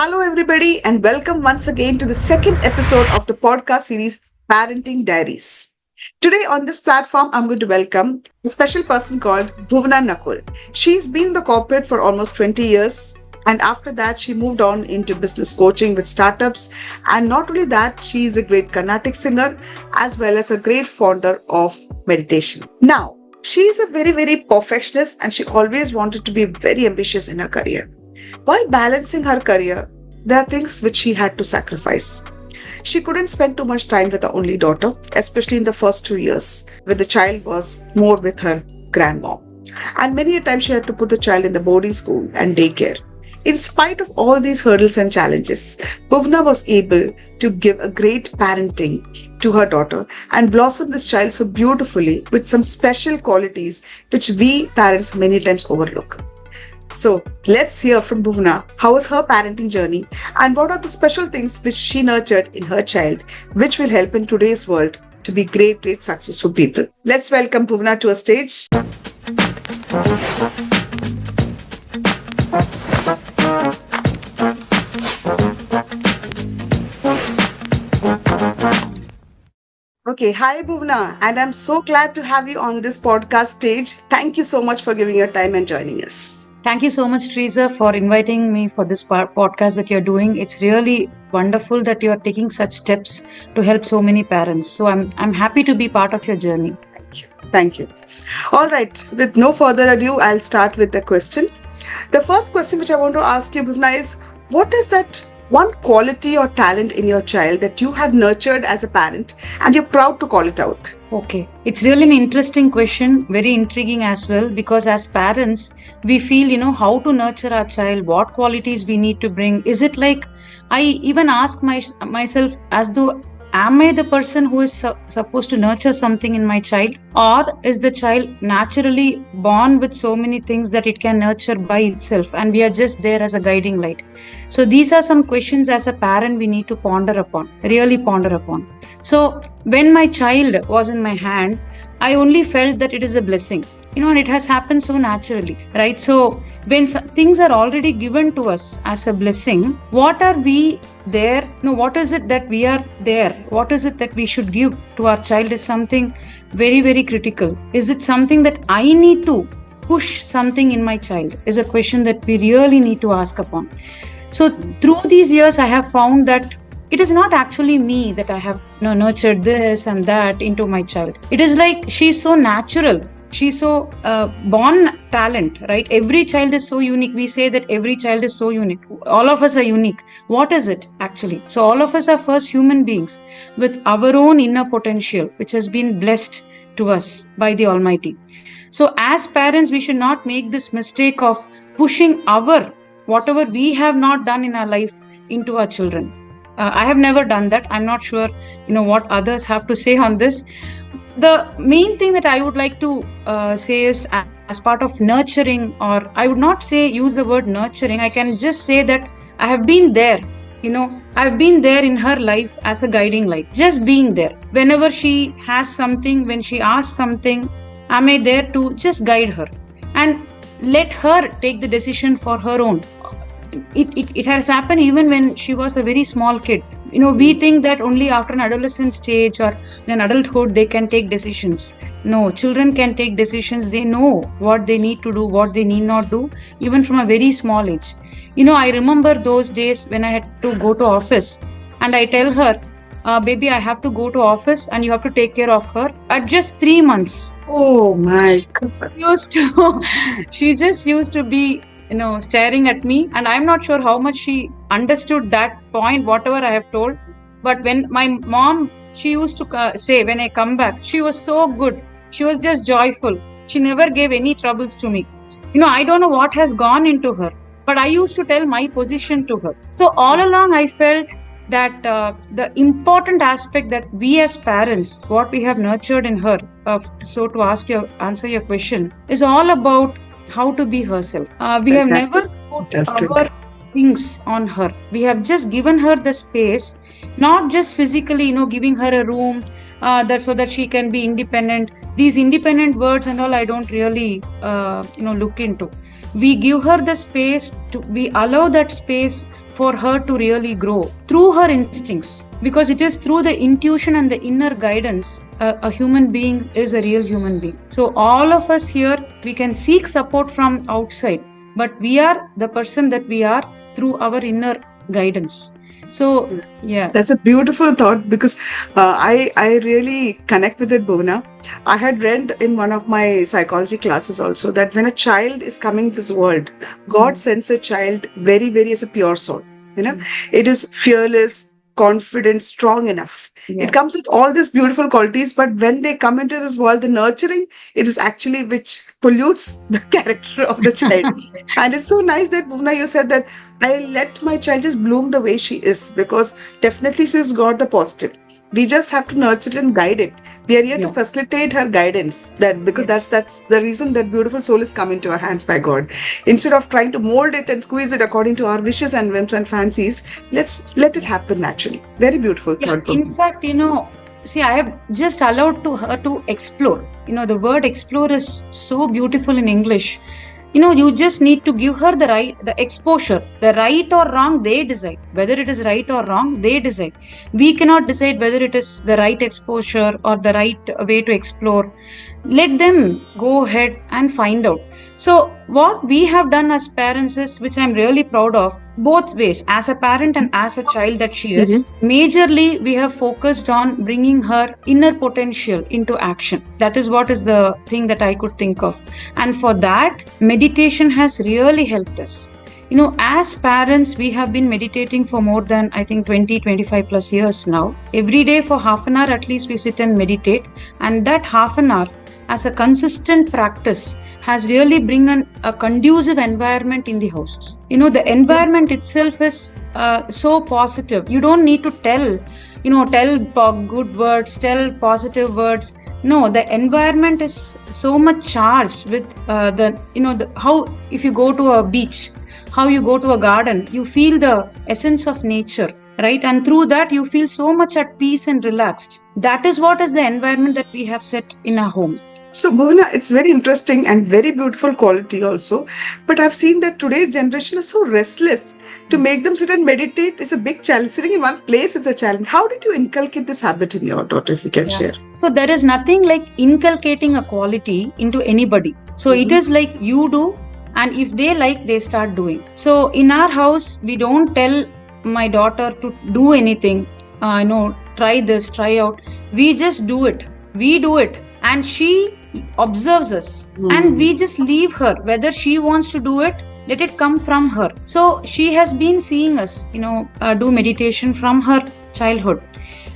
Hello, everybody, and welcome once again to the second episode of the podcast series Parenting Diaries. Today on this platform, I'm going to welcome a special person called Bhuvana Nakul. She's been in the corporate for almost 20 years, and after that, she moved on into business coaching with startups. And not only that, she is a great Carnatic singer as well as a great founder of meditation. Now, she is a very perfectionist and she always wanted to be very ambitious in her career. While balancing her career, there are things which she had to sacrifice. She couldn't spend too much time with her only daughter, especially in the first 2 years, when the child was more with her grandmom. And many a time she had to put the child in the boarding school and daycare. In spite of all these hurdles and challenges, Bhuvna was able to give a great parenting to her daughter and blossom this child so beautifully with some special qualities which we parents many times overlook. So let's hear from Bhuvana how was her parenting journey and what are the special things which she nurtured in her child which will help in today's world to be great successful people. Let's welcome Bhuvana to a stage. Okay, hi Bhuvana, and I'm so glad to have you on this podcast stage. Thank you so much for giving your time and joining us. Thank you so much, Tresa, for inviting me for this podcast that you're doing. It's really wonderful that you're taking such steps to help so many parents. So I'm happy to be part of your journey. Thank you. Thank you. All right. With no further ado, I'll start with the question. The first question which I want to ask you, Bhuvana, is what is that one quality or talent in your child that you have nurtured as a parent and you're proud to call it out? Okay. It's really an interesting question, very intriguing as well, because as parents, we feel, how to nurture our child, what qualities we need to bring. Is it like, I even ask myself as though, am I the person who is supposed to nurture something in my child? Or is the child naturally born with so many things that it can nurture by itself and we are just there as a guiding light? So these are some questions as a parent we need to really ponder upon. So when my child was in my hand, I only felt that it is a blessing. And it has happened so naturally, right? So when things are already given to us as a blessing, what are we there? What is it that we are there? What is it that we should give to our child is something very critical. Is it something that I need to push something in my child? Is a question that we really need to ask upon. So through these years, I have found that it is not actually me that I have nurtured this and that into my child. It is like she's so natural. She's so born talent, right? Every child is so unique. We say that every child is so unique. All of us are unique. What is it actually? So all of us are first human beings with our own inner potential, which has been blessed to us by the Almighty. So as parents, we should not make this mistake of pushing whatever we have not done in our life into our children. I have never done that. I'm not sure, what others have to say on this. The main thing that I would like to say is as part of nurturing, or I would not use the word nurturing. I can just say that I have been there. I've been there in her life as a guiding light, just being there. Whenever she has something, when she asks something, am I there to just guide her and let her take the decision for her own. It has happened even when she was a very small kid. We think that only after an adolescent stage or in adulthood they can take decisions. No, children can take decisions. They know what they need to do, what they need not do, even from a very small age. I remember those days when I had to go to office and I tell her, baby, I have to go to office and you have to take care of her at just 3 months. Oh my God. She just used to be staring at me, and I'm not sure how much she understood that point, whatever I have told. But when my mom, she used to say, when I come back, she was so good. She was just joyful. She never gave any troubles to me. I don't know what has gone into her, but I used to tell my position to her. So all along, I felt that the important aspect that we as parents, what we have nurtured in her, so to answer your question, is all about how to be herself. We have never put our things on her. We have just given her the space, not just physically, giving her a room so that she can be independent. These independent words and all, I don't really, look into. We give her the space we allow that space for her to really grow through her instincts, because it is through the intuition and the inner guidance a human being is a real human being. So all of us here, we can seek support from outside, but we are the person that we are through our inner guidance. So yeah. That's a beautiful thought because I really connect with it, Bhuvana. I had read in one of my psychology classes also that when a child is coming to this world, God sends a child very, very as a pure soul. You know, it is fearless, confident, strong enough. Yeah. It comes with all these beautiful qualities, but when they come into this world, the nurturing, it is actually which pollutes the character of the child. And it's so nice that Bhuvana, you said that I let my child just bloom the way she is because definitely she's got the positive. We just have to nurture it and guide it. We are here to Yeah. facilitate her guidance. That because Yes. that's the reason that beautiful soul is come into our hands by God. Instead of trying to mold it and squeeze it according to our wishes and whims and fancies, let's let it happen naturally. Very beautiful Yeah, thought. in fact, see, I have just allowed to her to explore. The word explore is so beautiful in English. You just need to give her the exposure. The right or wrong, they decide. Whether it is right or wrong, they decide. We cannot decide whether it is the right exposure or the right way to explore. Let them go ahead and find out. So what we have done as parents is, which I'm really proud of, both ways, as a parent and as a child that she is, majorly we have focused on bringing her inner potential into action. That is what is the thing that I could think of. And for that, meditation has really helped us. As parents, we have been meditating for more than, I think, 20-25 plus years now. Every day for half an hour at least we sit and meditate, and that half an hour as a consistent practice has really bring a conducive environment in the house. The environment itself is so positive. You don't need to tell good words, tell positive words. No, the environment is so much charged with how if you go to a beach, how you go to a garden, you feel the essence of nature, right? And through that, you feel so much at peace and relaxed. That is what is the environment that we have set in our home. So, Bhuvana, it's very interesting and very beautiful quality also. But I've seen that today's generation is so restless. To make them sit and meditate is a big challenge. Sitting in one place is a challenge. How did you inculcate this habit in your daughter, if you can share? So there is nothing like inculcating a quality into anybody. So it is like you do, and if they like, they start doing. So in our house, we don't tell my daughter to do anything. Try this, try out. We just do it. We do it. And she observes us, and we just leave her. Whether she wants to do it, let it come from her. So she has been seeing us, do meditation from her childhood.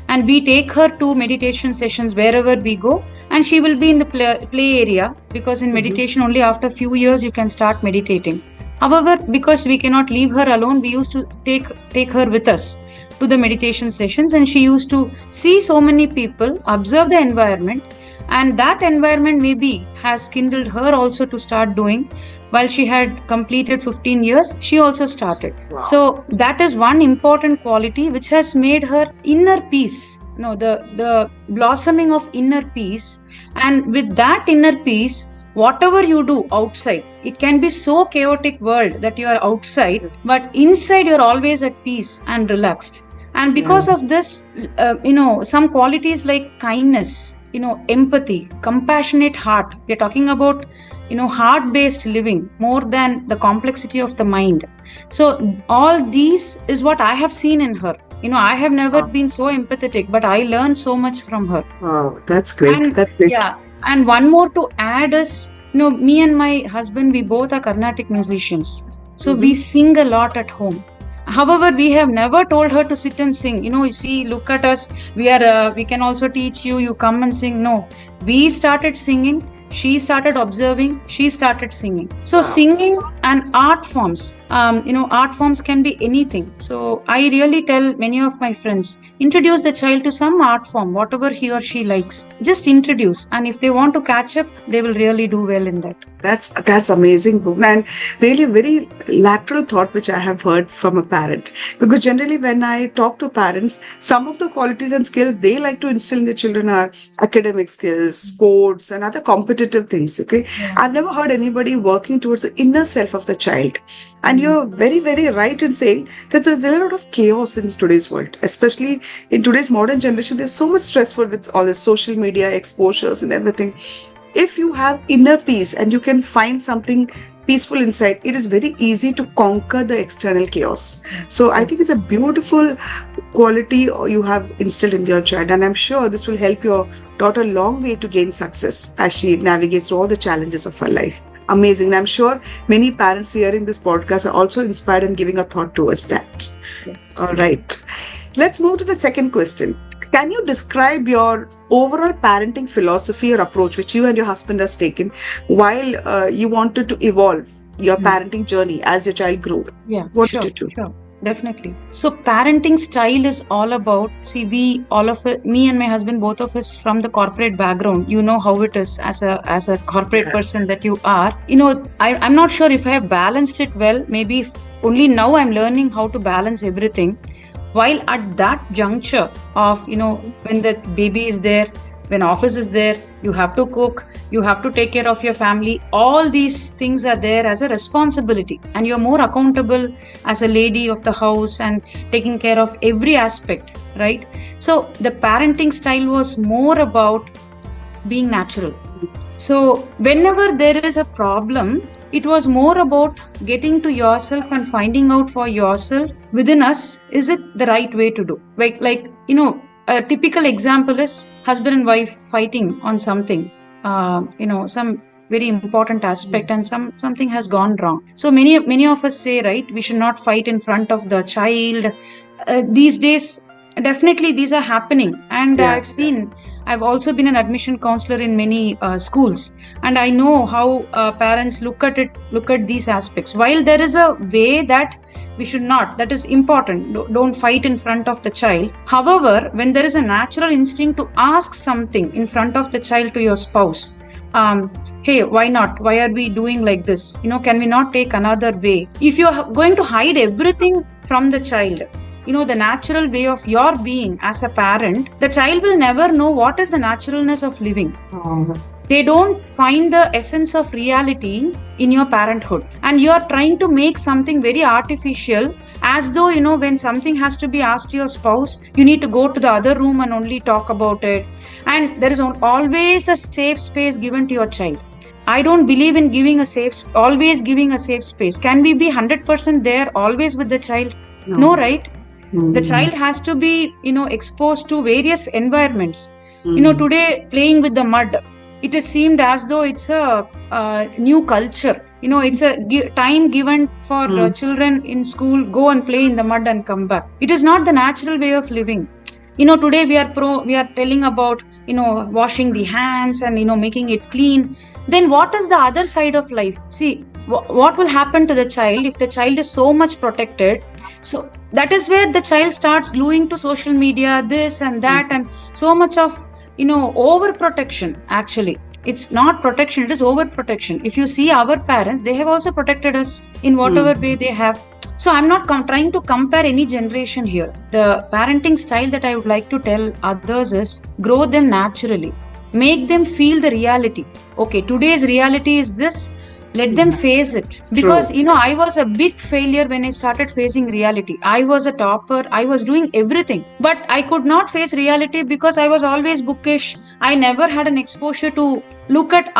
And we take her to meditation sessions wherever we go, and she will be in the play area, because in meditation only after a few years you can start meditating. However, because we cannot leave her alone, we used to take her with us to the meditation sessions, and she used to see so many people, observe the environment, and that environment maybe has kindled her also to start doing. While she had completed 15 years, she also started. Wow. So that is one important quality which has made her inner peace, the blossoming of inner peace. And with that inner peace, whatever you do outside, it can be so chaotic world that you are outside, but inside you're always at peace and relaxed. And because of this, some qualities like kindness, empathy, compassionate heart. We're talking about, heart-based living more than the complexity of the mind. So all these is what I have seen in her. I have never been so empathetic, but I learned so much from her. Wow, that's great. And, that's great. Yeah. And one more to add is, me and my husband, we both are Carnatic musicians. So we sing a lot at home. However, we have never told her to sit and sing. You see, look at us. We can also teach you. You come and sing. No, we started singing. She started observing. She started singing. So singing and art forms, art forms can be anything. So I really tell many of my friends, introduce the child to some art form, whatever he or she likes. Just introduce. And if they want to catch up, they will really do well in that. That's amazing, Bhuvana, and really very lateral thought which I have heard from a parent. Because generally when I talk to parents, some of the qualities and skills they like to instill in their children are academic skills, sports, and other competitive repetitive things. Okay. Yeah. I've never heard anybody working towards the inner self of the child. And Mm. you're very, very right in saying that there's a lot of chaos in today's world, especially in today's modern generation. There's so much stressful with all the social media exposures and everything. If you have inner peace and you can find something peaceful inside, it is very easy to conquer the external chaos. So I think it's a beautiful quality you have instilled in your child, and I'm sure this will help your daughter a long way to gain success as she navigates all the challenges of her life. Amazing. And I'm sure many parents hearing this podcast are also inspired and giving a thought towards that. Yes. All right. Let's move to the second question. Can you describe your overall parenting philosophy or approach which you and your husband has taken while you wanted to evolve your Mm. parenting journey as your child grew? Yeah, What sure, did you do? sure, definitely. So parenting style is all about, see, we all of it, me and my husband, both of us from the corporate background. You know how it is as a corporate person that you are. I'm not sure if I have balanced it well. Maybe only now I'm learning how to balance everything. While at that juncture of, when the baby is there, when office is there, you have to cook, you have to take care of your family. All these things are there as a responsibility, and you're more accountable as a lady of the house and taking care of every aspect, right? So the parenting style was more about being natural. So whenever there is a problem, it was more about getting to yourself and finding out for yourself within us, is it the right way to do? A typical example is husband and wife fighting on something, some very important aspect, and something has gone wrong. So many of us say, right, we should not fight in front of the child. These days, definitely these are happening, and Yeah. I've also been an admission counselor in many schools, and I know how parents look at these aspects. While there is a way that we should not, that is important, don't fight in front of the child. However, when there is a natural instinct to ask something in front of the child to your spouse, hey, why not? Why are we doing like this? Can we not take another way? If you're going to hide everything from the child, the natural way of your being as a parent, the child will never know what is the naturalness of living. They don't find the essence of reality in your parenthood, and you are trying to make something very artificial, as though, when something has to be asked to your spouse, you need to go to the other room and only talk about it, and there is always a safe space given to your child. I don't believe in always giving a safe space. Can we be 100% there always with the child? No, right? The child has to be, exposed to various environments. Today playing with the mud, it is seemed as though it's a new culture. It's a time given for children in school, go and play in the mud and come back. It is not the natural way of living. Today we are telling about, washing the hands and, making it clean. Then what is the other side of life? See, what will happen to the child if the child is so much protected? So that is where the child starts gluing to social media, this and that, and so much of, overprotection. Actually, it's not protection, it is overprotection. If you see our parents, they have also protected us in whatever way they have. So I'm not trying to compare any generation here. The parenting style that I would like to tell others is grow them naturally. Make them feel the reality. Okay, today's reality is this. Let them face it. Because, I was a big failure when I started facing reality. I was a topper. I was doing everything. But I could not face reality because I was always bookish. I never had an exposure to look at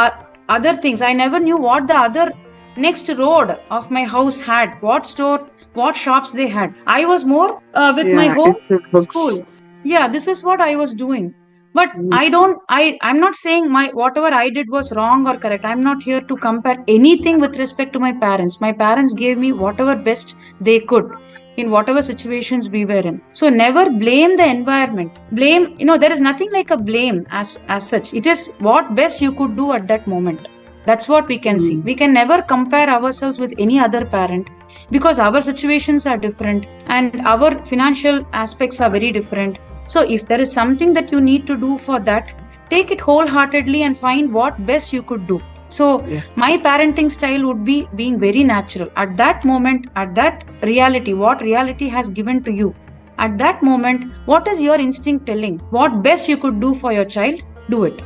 other things. I never knew what the other next road of my house had, what store, what shops they had. I was more with my home school. Yeah, this is what I was doing. But I'm not saying whatever I did was wrong or correct. I'm not here to compare anything with respect to my parents. My parents gave me whatever best they could in whatever situations we were in. So never blame the environment. Blame, there is nothing like a blame as such. It is what best you could do at that moment. That's what we can see. We can never compare ourselves with any other parent because our situations are different and our financial aspects are very different. So if there is something that you need to do for that, take it wholeheartedly and find what best you could do. So my parenting style would be being very natural. At that moment, at that reality, what reality has given to you. At that moment, what is your instinct telling? What best you could do for your child, do it.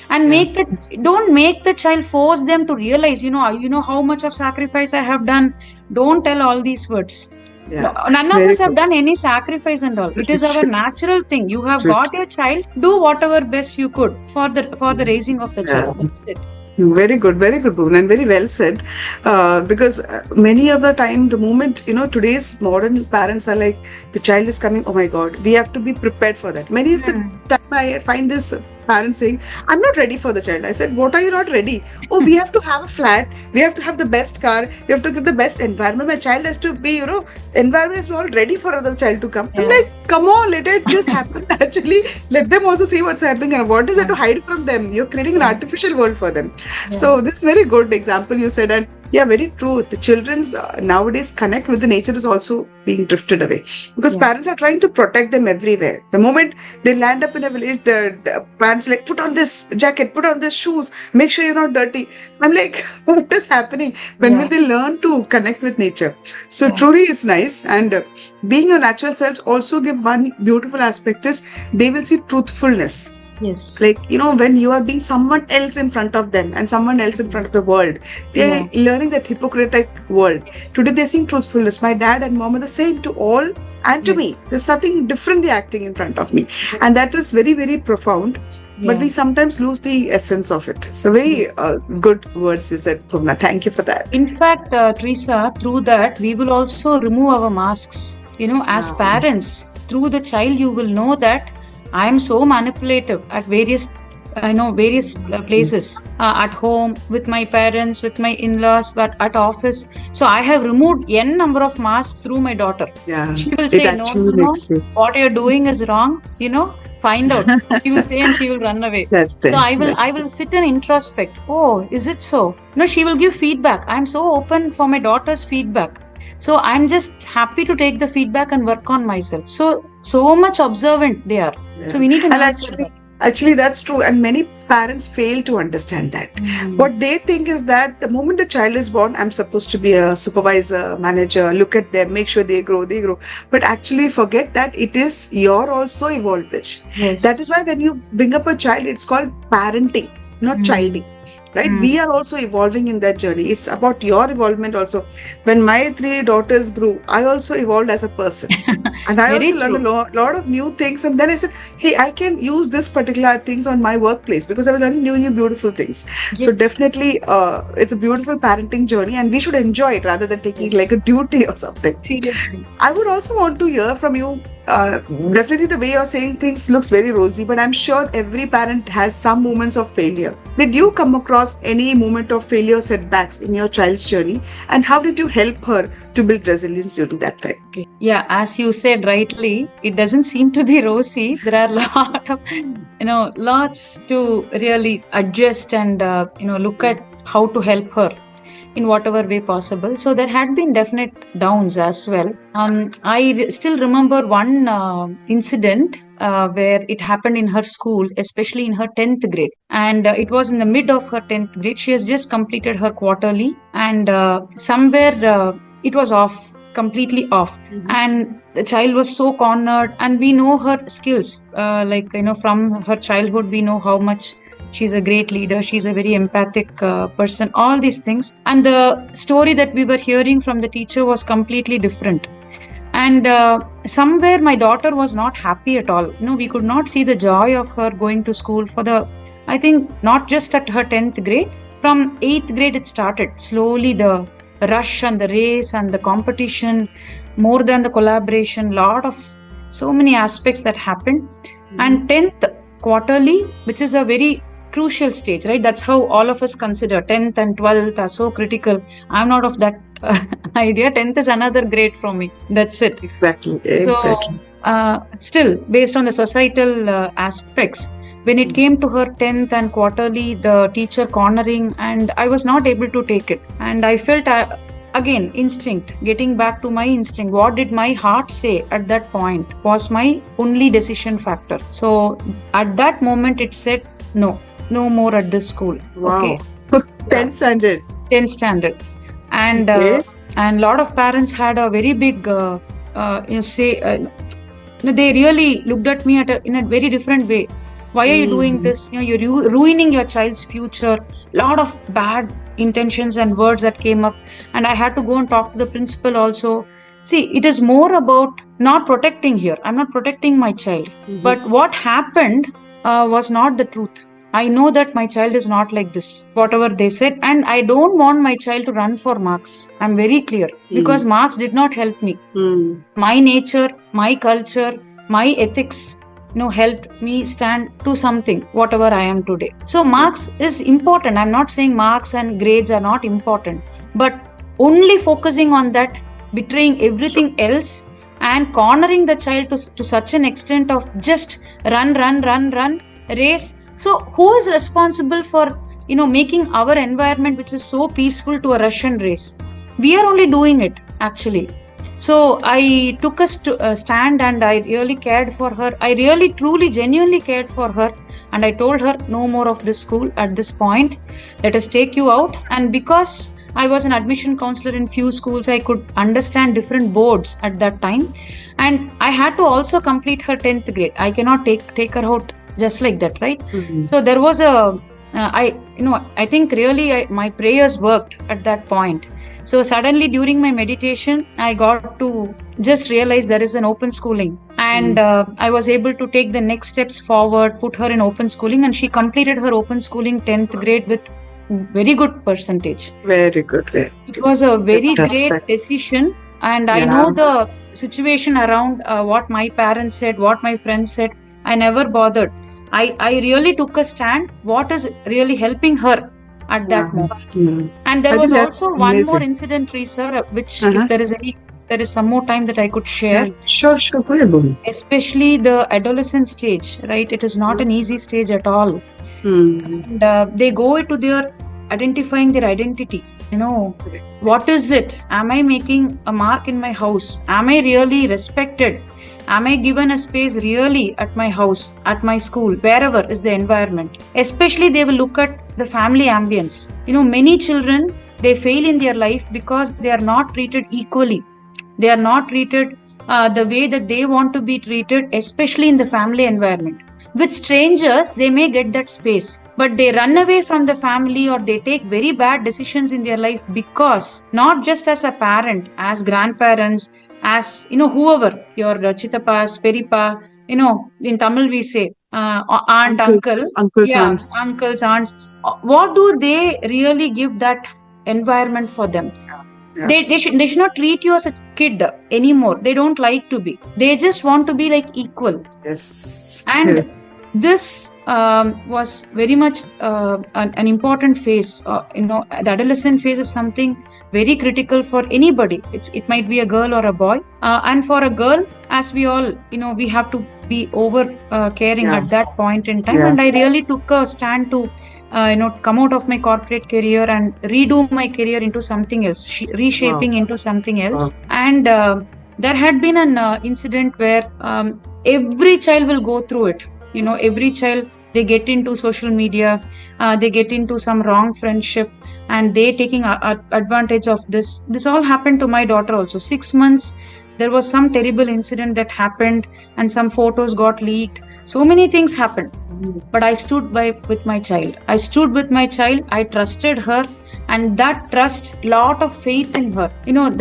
and Yeah. don't make the child, force them to realize, how much of sacrifice I have done. Don't tell all these words. No, Yeah. none of Very us have good. done any sacrifice and all. It is our natural thing. You have True. got your child, do whatever best you could for the raising of the child. Yeah. That's it. Very good, Bhuvan, and very well said. Because many of the time, the moment, today's modern parents are like, the child is coming, oh my God, we have to be prepared for that. Many of the Hmm. time, I find this parents saying, I'm not ready for the child. I said, what are you not ready? Oh, we have to have a flat, we have to have the best car, we have to give the best environment. My child has to be, environment is all ready for another child to come. I'm Yeah. like, come on, let it just happen naturally. Let them also see what's happening and what is there Yeah. to hide from them. You're creating an Yeah. artificial world for them. Yeah. So this is very good example you said, and yeah, very true. The children's nowadays connect with the nature is also being drifted away because Yeah. parents are trying to protect them everywhere. The moment they land up in a village, the parents like put on this jacket, put on this shoes, make sure you're not dirty. I'm like, what is happening? When will Yeah. they learn to connect with nature? So Yeah. truly, it's nice, and being your natural selves also give one beautiful aspect is they will see truthfulness, Yes. like when you are being someone else in front of them and someone else in front of the world, they're Yeah. learning that hypocritic world. Yes. Today they're seeing truthfulness. My dad and mom are the same to all and to Yes. me. There's nothing different they're acting in front of me, and that is very, very profound, but Yeah. we sometimes lose the essence of it. So very Yes. good words you said, Bhumna. Thank you for that. In fact, Teresa, through that, we will also remove our masks. As Wow. parents, through the child, you will know that I am so manipulative at various places, at home, with my parents, with my in-laws, but at office. So I have removed n number of masks through my daughter. Yeah, She will it say, no, actually no, no, makes it. what you're doing is wrong. Find out. She will say and she will run away. That's So there. I That's will sit and introspect. Oh, is it so? No, she will give feedback. I'm so open for my daughter's feedback. So I'm just happy to take the feedback and work on myself. So much observant they are. So Yeah. we need to And nurture that. actually, that's true. And many parents fail to understand that. Mm. What they think is that the moment a child is born, I'm supposed to be a supervisor, manager, look at them, make sure they grow, they grow. But actually, forget that it is your also evolved. That is Yes. why when you bring up a child, it's called parenting, not Mm. childing. Right? Mm. We are also evolving in that journey. It's about your evolvement also. When my three daughters grew, I also evolved as a person. And I Very also learned a true. lot of new things. And then I said, hey, I can use this particular things on my workplace because I was learning new, beautiful things. So Yes. definitely, it's a beautiful parenting journey, and we should enjoy it rather than taking it like Yes. a duty or something. Seriously. I would also want to hear from you. Definitely, the way you're saying things looks very rosy, but I'm sure every parent has some moments of failure. Did you come across any moment of failure, setbacks in your child's journey, and how did you help her to build resilience during that time? Okay. Yeah, as you said rightly, it doesn't seem to be rosy. There are lots to really adjust and look at how to help her in whatever way possible. So there had been definite downs as well. I still remember one incident where it happened in her school, especially in her 10th grade. And it was in the mid of her 10th grade. She has just completed her quarterly, and somewhere it was off, completely off. Mhm. And the child was so cornered, and we know her skills. From her childhood, we know how much she's a great leader, she's a very empathic person, all these things. And the story that we were hearing from the teacher was completely different. And somewhere my daughter was not happy at all. We could not see the joy of her going to school I think, not just at her 10th grade. From 8th grade, it started slowly, the rush and the race and the competition, more than the collaboration, so many aspects that happened. And 10th quarterly, which is a very crucial stage, right? That's how all of us consider 10th and 12th are so critical. I'm not of that idea. 10th is another grade for me. That's it. Exactly, So, exactly. still, based on the societal aspects, when it came to her 10th and quarterly, the teacher cornering, and I was not able to take it. And I felt, again, instinct, getting back to my instinct. What did my heart say at that point was my only decision factor. So, at that moment, it said, no more at this school. Wow. Okay. 10 standard. 10th standards. And Okay. and a lot of parents had a very big they really looked at me in a very different way. Why are you doing Mm. this? You're ruining your child's future. Lot of bad intentions and words that came up, and I had to go and talk to the principal also. See, it is more about not protecting here. I'm not protecting my child, Mhm. but what happened was not the truth. I know that my child is not like this, whatever they said, and I don't want my child to run for marks. I'm very clear because Mm. marks did not help me. Mm. My nature, my culture, my ethics, helped me stand to something, whatever I am today. So marks is important. I'm not saying marks and grades are not important, but only focusing on that, betraying everything else, and cornering the child to such an extent of just run, run, run, run, race. So who is responsible for making our environment, which is so peaceful, to a Russian race? We are only doing it actually. So I took a stand, and I really cared for her. I really, truly, genuinely cared for her. And I told her, no more of this school at this point. Let us take you out. And because I was an admission counselor in few schools, I could understand different boards at that time. And I had to also complete her 10th grade. I cannot take her out just like that, right? Mhm. So there was I think really my prayers worked at that point. So suddenly during my meditation, I got to just realize there is an open schooling. And Mm. I was able to take the next steps forward, put her in open schooling, and she completed her open schooling 10th grade with very good percentage. Very good. Very It good. was a very great Fantastic. decision. And I Yeah. know the situation around what my parents said, what my friends said. I never bothered. I really took a stand, what is really helping her at Yeah. that moment. Yeah. And there I was think that's also one more amazing. incident, Teresa, which, if Uh-huh. there is some more time that I could Yeah. share, Sure, sure. Go ahead, Bhumi. especially the adolescent stage, right? It is not an easy stage at all. Mm. And they go into their identifying their identity. What is it? Am I making a mark in my house? Am I really respected? Am I given a space really at my house, at my school, wherever is the environment? Especially, they will look at the family ambience. Many children, they fail in their life because they are not treated equally. They are not treated the way that they want to be treated, especially in the family environment. With strangers, they may get that space, but they run away from the family, or they take very bad decisions in their life because, not just as a parent, as grandparents, as whoever, your chitapas, peripa, in Tamil we say aunt, uncle, Uncles, yeah, aunts. uncles, aunts. What do they really give that environment for them? Yeah. They should not treat you as a kid anymore. They don't like to be. They just want to be like equal. Yes. And Yes. this was very much an important phase. The adolescent phase is something very critical for anybody. It might be a girl or a boy. And for a girl, as we all, we have to be over caring Yeah. at that point in time. Yeah. And I really took a stand to come out of my corporate career and redo my career into something else, Wow. reshaping into something else. Wow. And there had been an incident where every child will go through it. Every child, they get into social media, they get into some wrong friendship, and they taking advantage of this all happened to my daughter also. 6 months, there was some terrible incident that happened, and some photos got leaked. So many things happened, but I stood with my child. I stood with my child. I trusted her, and that trust, lot of faith in her.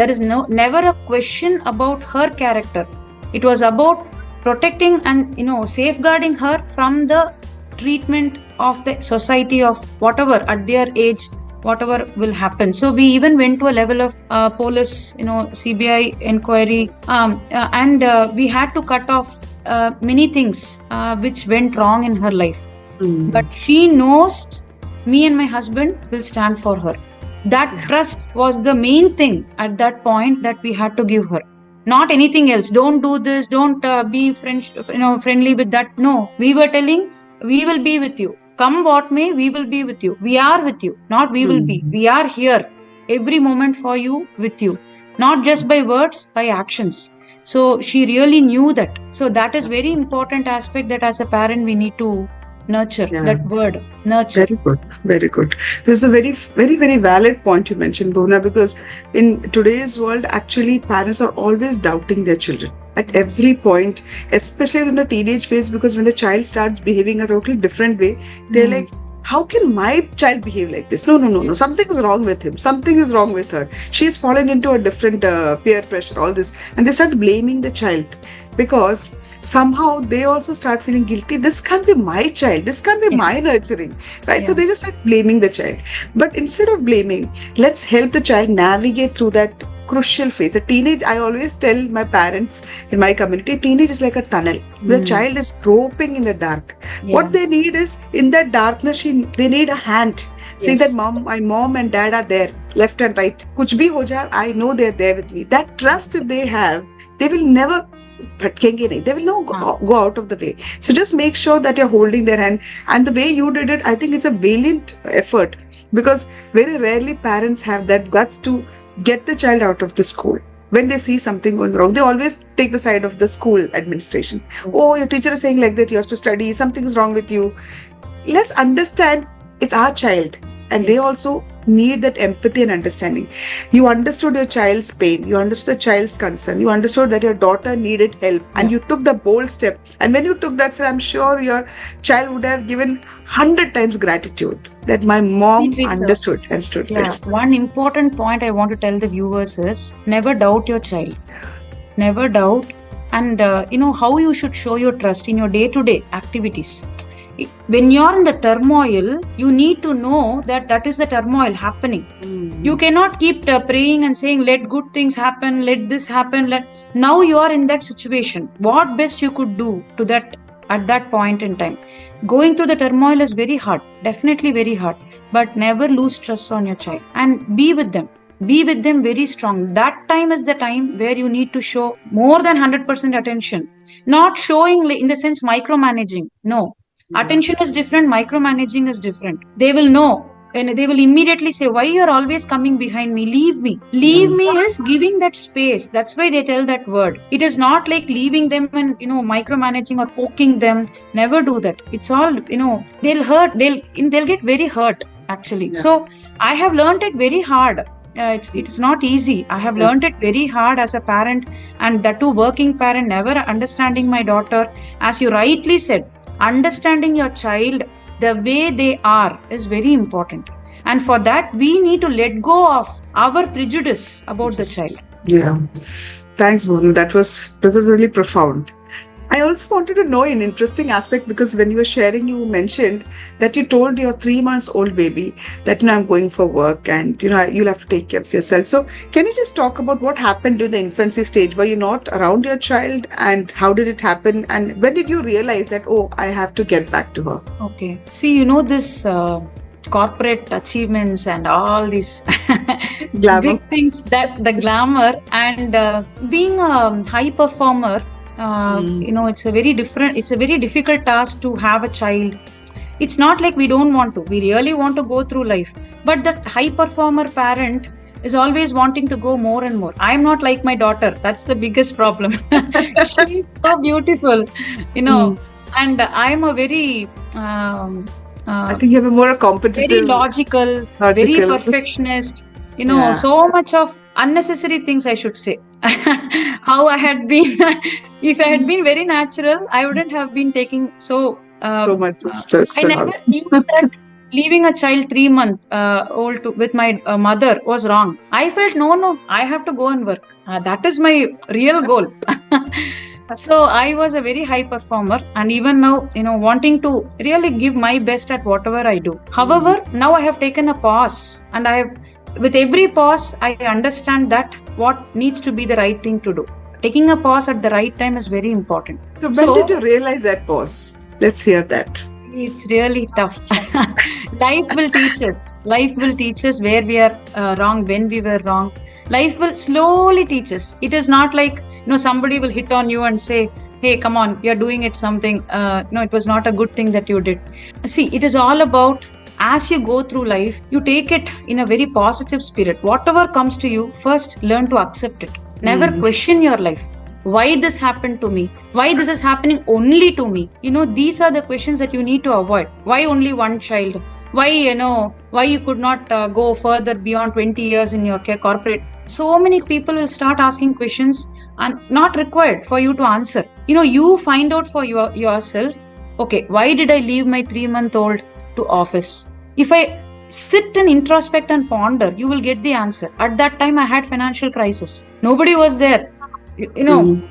There is never a question about her character. It was about protecting and safeguarding her from the treatment of the society, of whatever at their age, whatever will happen. So we even went to a level of police, CBI inquiry, and we had to cut off many things which went wrong in her life. But she knows me and my husband will stand for her. That trust was the main thing at that point that we had to give her, not anything else. Don't do this, don't be friendly with that. No, we were telling, we will be with you, come what may, we will be with you, we are with you, not we will be, we are here every moment for you, with you, not just by words, by actions. So she really knew that. So that is very important aspect that as a parent we need to Nurture, Yeah. that word, nurture. Very good, very good. This is a very valid point you mentioned, Bhuvana, because in today's world, actually, parents are always doubting their children at every point, especially in the teenage phase, because when the child starts behaving a totally different way, they're Mm. like, how can my child behave like this? No, no, no, no. Yes. Something is wrong with him. Something is wrong with her. She's fallen into a different peer pressure, all this. And they start blaming the child because somehow they also start feeling guilty. This can't be my child. This can't be Yeah. my nurturing, right? So Yeah. they just start blaming the child. But instead of blaming, let's help the child navigate through that crucial phase. A teenage, I always tell my parents in my community, teenage is like a tunnel. The Mm. child is groping in the dark. Yeah. What they need is in that darkness, they need a hand. Saying that Yes. my mom and dad are there, left and right. Kuch bhi ho jaye, I know they're there with me. That trust that they have, they will never bhatkenge nahi. They will not Ah. go out of the way. So just make sure that you're holding their hand. And the way you did it, I think it's a valiant effort because very rarely parents have that guts to get the child out of the school. When they see something going wrong, they always take the side of the school administration. Oh, your teacher is saying like that, you have to study, something is wrong with you. Let's understand it's our child and they Yes. also need that empathy and understanding. You understood your child's pain, you understood the child's concern, you understood that your daughter needed help and Yeah. you took the bold step. And when you took that step, I'm sure your child would have given 100 times gratitude that my mom Seriously, sir. understood and stood Yeah. there. One important point I want to tell the viewers is never doubt your child. Never doubt. And how you should show your trust in your day-to-day activities. When you're in the turmoil, you need to know that is the turmoil happening. You cannot keep praying and saying, let good things happen, let this happen. Now you are in that situation. What best you could do to that at that point in time? Going through the turmoil is very hard, definitely very hard. But never lose trust on your child and be with them. Be with them very strong. That time is the time where you need to show more than 100% attention. Not showing in the sense micromanaging. No. Attention is different, micromanaging is different. They will know and they will immediately say, why you're always coming behind me? Leave me. Leave me is giving that space. That's why they tell that word. It is not like leaving them and micromanaging or poking them. Never do that. It's all they'll hurt. They'll get very hurt actually. Yeah. So I have learned it very hard. It's not easy. I have learned it very hard as a parent, and that too working parent, never understanding my daughter. As you rightly said, understanding your child the way they are is very important. And for that, we need to let go of our prejudice about the child. Yeah. Thanks, Bhuvana. That was really profound. I also wanted to know an interesting aspect because when you were sharing, you mentioned that you told your 3 months old baby that I'm going for work and you'll have to take care of yourself. So can you just talk about what happened during the infancy stage? Were you not around your child and how did it happen? And when did you realize that, oh, I have to get back to her? Okay. See, this corporate achievements and all these Glamour. big things, that the glamour and being a high performer, it's a very difficult task to have a child. It's not like we don't want to. We really want to go through life. But that high performer parent is always wanting to go more and more. I'm not like my daughter. That's the biggest problem. She's so beautiful, and I'm a very I think you have a more competitive, very logical, very perfectionist. So much of unnecessary things, I should say. How I had been, if I had been very natural, I wouldn't have been taking so much of stress. I never knew that leaving a child 3 months old with my mother was wrong. I felt no, I have to go and work. That is my real goal. So I was a very high performer, and even now, wanting to really give my best at whatever I do. However, now I have taken a pause, and with every pause, I understand that what needs to be the right thing to do. Taking a pause at the right time is very important. So when did you realize that pause? Let's hear that. It's really tough. Life will teach us. Life will teach us where we are wrong, when we were wrong. Life will slowly teach us. It is not like, somebody will hit on you and say, hey, come on, you're doing it something. No, it was not a good thing that you did. See, it is all about, as you go through life, you take it in a very positive spirit. Whatever comes to you, first learn to accept it. Never question your life. Why this happened to me? Why this is happening only to me? These are the questions that you need to avoid. Why only one child? Why you could not go further beyond 20 years in your corporate? So many people will start asking questions and not required for you to answer. You find out for yourself, okay, why did I leave my 3-month-old to office? If I sit and introspect and ponder, you will get the answer. At that time, I had financial crisis. Nobody was there.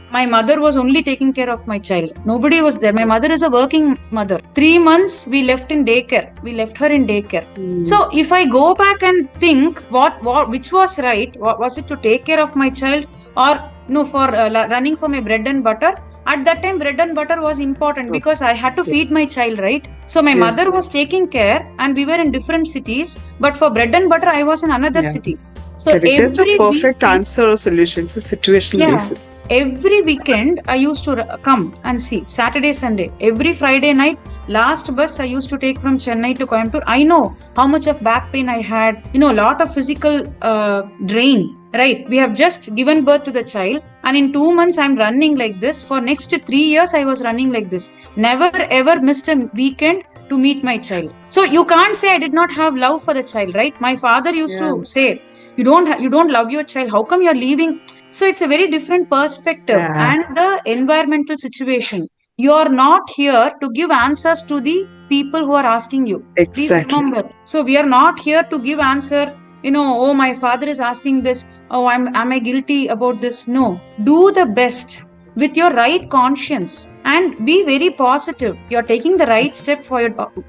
My mother was only taking care of my child. Nobody was there. My mother is a working mother. 3 months we left in daycare. We left her in daycare. So if I go back and think which was right, was it to take care of my child or for running for my bread and butter? At that time, bread and butter was important because I had to feed my child, right? So my mother was taking care and we were in different cities. But for bread and butter, I was in another city. So there's no perfect answer or solution. It's a situational basis. Every weekend, I used to come and see Saturday, Sunday. Every Friday night, last bus I used to take from Chennai to Coimbatore. I know how much of back pain I had, a lot of physical drain. Right, we have just given birth to the child, and in 2 months I'm running like this. For next 3 years I was running like this. Never ever missed a weekend to meet my child. So you can't say I did not have love for the child, right? My father used to say, you don't love your child. How come you're leaving? So it's a very different perspective. And the environmental situation. You are not here to give answers to the people who are asking you. Please remember. So we are not here to give answer. Oh, my father is asking this. Oh, am I guilty about this? No. Do the best with your right conscience and be very positive. You're taking the right step for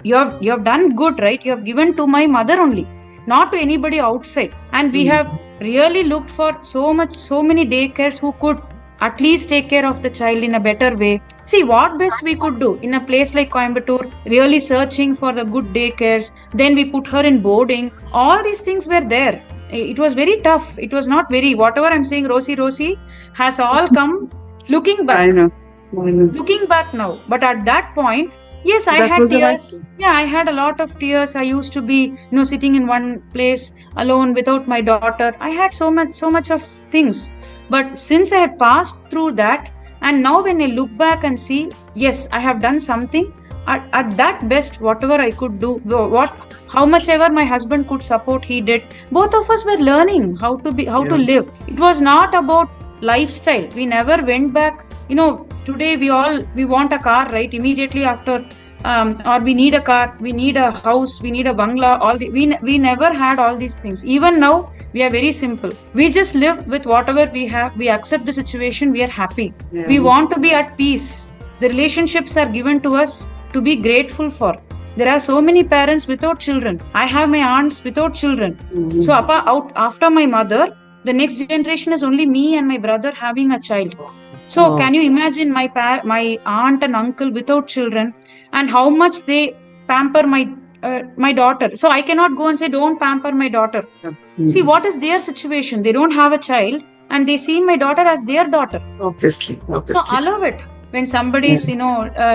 you have done good, right? You have given to my mother only, not to anybody outside. And we have really looked for so many daycares who could at least take care of the child in a better way. See what best we could do in a place like Coimbatore, really searching for the good daycares. Then we put her in boarding. All these things were there. It was very tough. It was not very, whatever I'm saying, Rosie has all come looking back. I know. Looking back now. But at that point, yes, I had tears. Yeah, I had a lot of tears. I used to be, sitting in one place alone without my daughter. I had so much of things. But since I had passed through that, and now when I look back and see, yes, I have done something. At that best, whatever I could do, how much ever my husband could support, he did. Both of us were learning how to live. It was not about lifestyle. We never went back. Today we want a car, right? Immediately after, or we need a car, we need a house, we need a bungalow. We never had all these things. Even now, we are very simple. We just live with whatever we have. We accept the situation. We are happy. We want to be at peace. The relationships are given to us to be grateful for. There are so many parents without children. I have my aunts without children. So after my mother, the next generation is only me and my brother having a child. So can you imagine my aunt and uncle without children, and how much they pamper my daughter? So I cannot go and say, don't pamper my daughter. See, what is their situation? They don't have a child and they see my daughter as their daughter. Obviously. So allow it. When somebody is,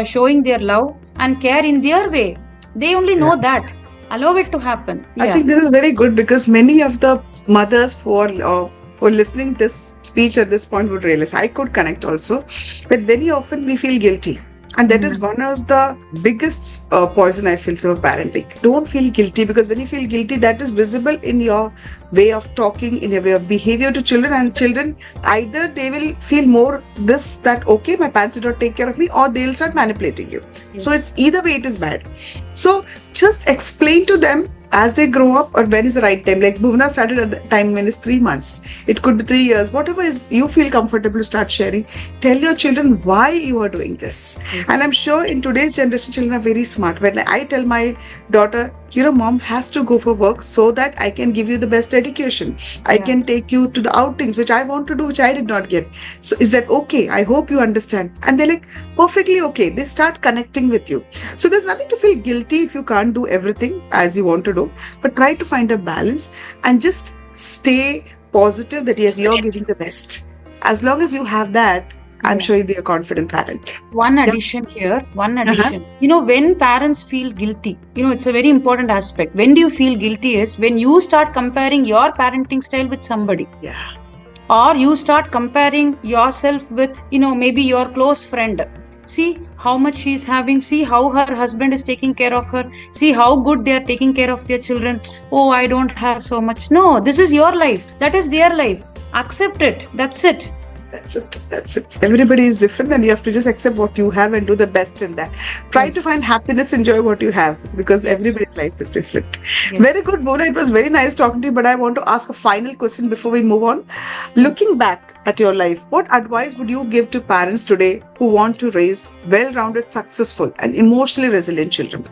showing their love and care in their way, they only know that. Allow it to happen. I think this is very good, because many of the mothers who are listening this speech at this point would realize I could connect also. But very often we feel guilty. And that is one of the biggest poison I feel of parenting. Don't feel guilty, because when you feel guilty, that is visible in your way of talking, in your way of behavior to children. And children, either they will feel more that okay, my parents did not take care of me, or they'll start manipulating you. So it's either way, it is bad. So just explain to them as they grow up, or when is the right time. Like Bhuvana started at the time when it's 3 months. It could be 3 years. Whatever is you feel comfortable to start sharing. Tell your children why you are doing this. And I'm sure in today's generation, children are very smart. When I tell my daughter, mom has to go for work so that I can give you the best education. I can take you to the outings, which I want to do, which I did not get. So is that okay? I hope you understand. And they're like, perfectly okay. They start connecting with you. So there's nothing to feel guilty if you can't do everything as you want to do, but try to find a balance and just stay positive that yes, you're giving the best. As long as you have that, I'm sure you'll be a confident parent. One addition here. When parents feel guilty, it's a very important aspect. When do you feel guilty is when you start comparing your parenting style with somebody. Or you start comparing yourself with, maybe your close friend. See how much she's having, see how her husband is taking care of her, see how good they are taking care of their children. Oh, I don't have so much. No, this is your life, that is their life. Accept it, that's it. That's it. That's it. Everybody is different, and you have to just accept what you have and do the best in that. Try to Yes. find happiness, enjoy what you have, because Yes. everybody's life is different. Very Yes. good, Mona. It was very nice talking to you, but I want to ask a final question before we move on. Looking back at your life, what advice would you give to parents today who want to raise well rounded, successful, and emotionally resilient children?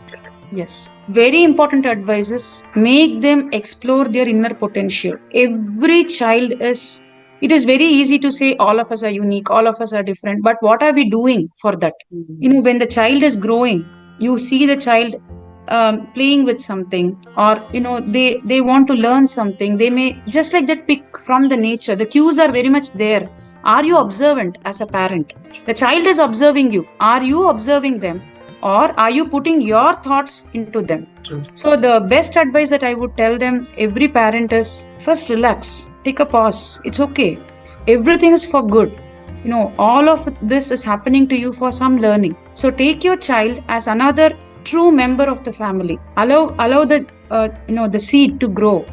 Yes. Very important advice is make them explore their inner potential. Every child is, it is very easy to say all of us are unique, all of us are different, but what are we doing for that? When the child is growing, you see the child playing with something, or they want to learn something. They may just like that pick from the nature. The cues are very much there. Are you observant as a parent? The child is observing you. Are you observing them? Or are you putting your thoughts into them? True. So the best advice that I would tell them, every parent, is first relax, take a pause. It's okay. Everything is for good. All of this is happening to you for some learning. So take your child as another true member of the family. Allow the seed to grow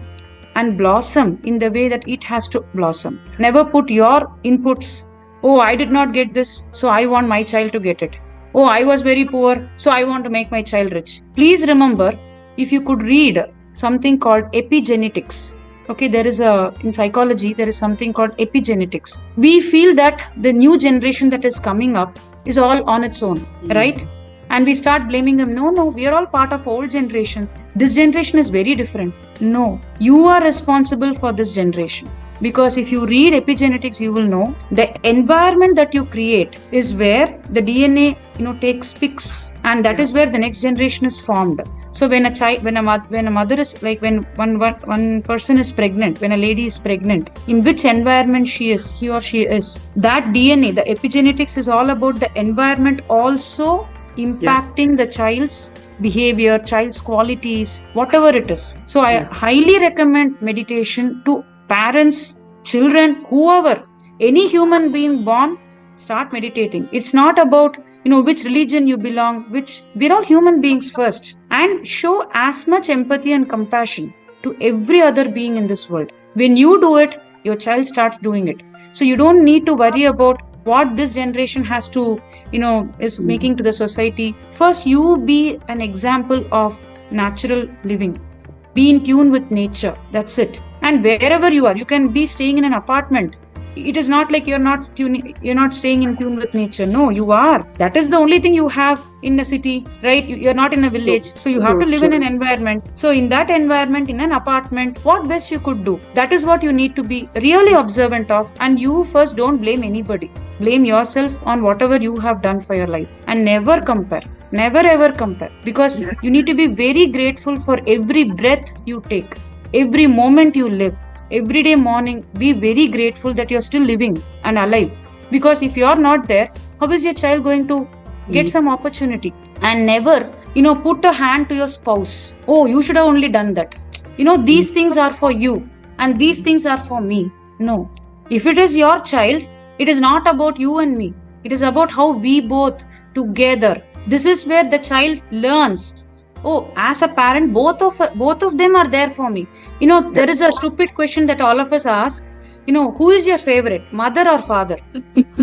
and blossom in the way that it has to blossom. Never put your inputs. Oh, I did not get this, so I want my child to get it. Oh, I was very poor, so I want to make my child rich. Please remember, if you could read something called epigenetics. Okay, in psychology, there is something called epigenetics. We feel that the new generation that is coming up is all on its own, right? And we start blaming them. No, we are all part of old generation. This generation is very different. No, you are responsible for this generation. Because if you read epigenetics, you will know the environment that you create is where the DNA, takes picks, and that is where the next generation is formed. So when a mother is like, when one person is pregnant, when a lady is pregnant, in which environment he or she is, that DNA, the epigenetics is all about the environment also impacting the child's behavior, child's qualities, whatever it is. So I highly recommend meditation to parents, children, whoever, any human being born. Start meditating. It's not about which religion you belong, we're all human beings first, and show as much empathy and compassion to every other being in this world. When you do it, your child starts doing it. So you don't need to worry about what this generation has to is making to the society. First, you be an example of natural living. Be in tune with nature. That's it. And wherever you are, you can be staying in an apartment. It is not like you're not staying in tune with nature. No, you are. That is the only thing you have in a city, right? You're not in a village. So you have to live in an environment. So in that environment, in an apartment, what best you could do? That is what you need to be really observant of. And you first don't blame anybody. Blame yourself on whatever you have done for your life. And never compare. Never ever compare. Because you need to be very grateful for every breath you take. Every moment you live. Every day morning, be very grateful that you're still living and alive. Because if you're not there, how is your child going to get some opportunity? And never, put a hand to your spouse. Oh, you should have only done that. These things are for you and these things are for me. No. If it is your child, it is not about you and me. It is about how we both together. This is where the child learns. Oh, as a parent, both of them are there for me. There is a stupid question that all of us ask. Who is your favorite, mother or father?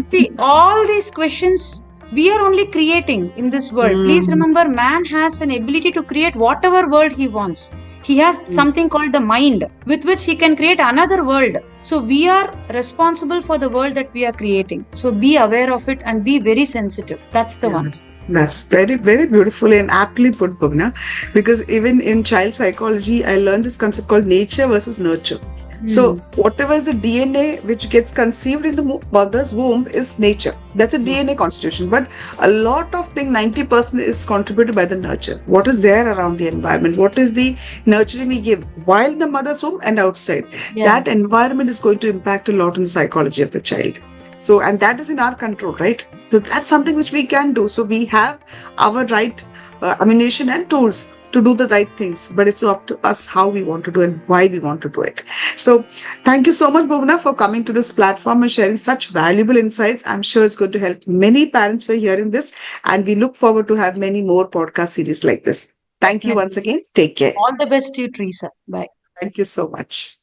See, all these questions we are only creating in this world. Please remember, man has an ability to create whatever world he wants. He has something called the mind, with which he can create another world. So we are responsible for the world that we are creating. So be aware of it and be very sensitive. That's the one. That's very, very beautifully and aptly put, Bhuvana. Because even in child psychology, I learned this concept called nature versus nurture. So whatever is the DNA which gets conceived in the mother's womb is nature. That's a DNA constitution. But a lot of things, 90% is contributed by the nurture. What is there around the environment? What is the nurturing we give while in the mother's womb and outside? That environment is going to impact a lot on the psychology of the child. So, and that is in our control, right? So that's something which we can do. So we have our right ammunition and tools to do the right things, but it's up to us how we want to do it and why we want to do it. So thank you so much, Bhuvana, for coming to this platform and sharing such valuable insights. I'm sure it's going to help many parents for hearing this, and we look forward to have many more podcast series like this. Thank you once Definitely. again. Take care. All the best to you, Teresa. Bye. Thank you so much.